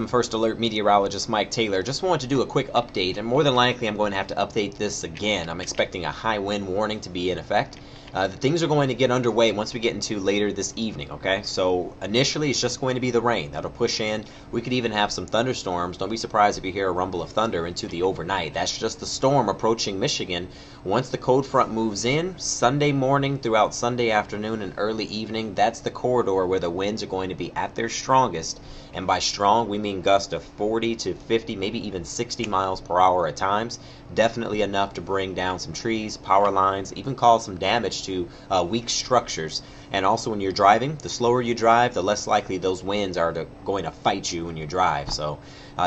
First Alert meteorologist Mike Taylor. Just wanted to do a quick update, and more than likely I'm going to have to update this again. I'm expecting a high wind warning to be in effect. Things are going to get underway once we get into later this evening, okay? So initially it's just going to be the rain. That'll push in. We could even have some thunderstorms. Don't be surprised if you hear a rumble of thunder into the overnight. That's just the storm approaching Michigan. Once the cold front moves in, Sunday morning throughout Sunday afternoon and early evening, that's the corridor where the winds are going to be at their strongest. And by strong, we mean gusts of 40 to 50, maybe even 60 miles per hour at times. Definitely enough to bring down some trees, power lines, even cause some damage to weak structures. And also when you're driving, the slower you drive, the less likely those winds are going to fight you when you drive. So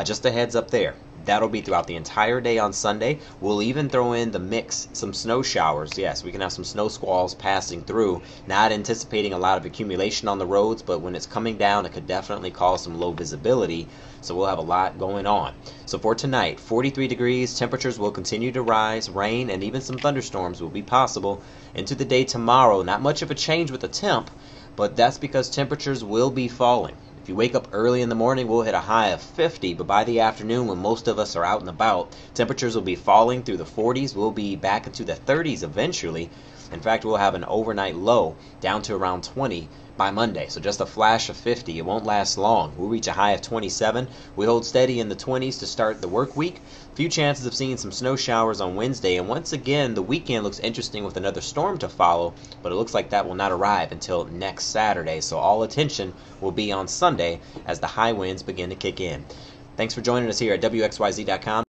just a heads up there. That'll be throughout the entire day on Sunday. We'll even throw in the mix, some snow showers. Yes, we can have some snow squalls passing through. Not anticipating a lot of accumulation on the roads, but when it's coming down, it could definitely cause some low visibility. So we'll have a lot going on. So for tonight, 43 degrees, temperatures will continue to rise, rain, and even some thunderstorms will be possible. Into the day tomorrow, not much of a change with the temp, but that's because temperatures will be falling. If you wake up early in the morning, we'll hit a high of 50, but by the afternoon, when most of us are out and about, temperatures will be falling through the 40s. We'll be back into the 30s eventually. In fact, we'll have an overnight low down to around 20 by Monday. So just a flash of 50. It won't last long. We'll reach a high of 27. We hold steady in the 20s to start the work week. Few chances of seeing some snow showers on Wednesday. And once again, the weekend looks interesting with another storm to follow, but it looks like that will not arrive until next Saturday. So all attention will be on Sunday as the high winds begin to kick in. Thanks for joining us here at WXYZ.com.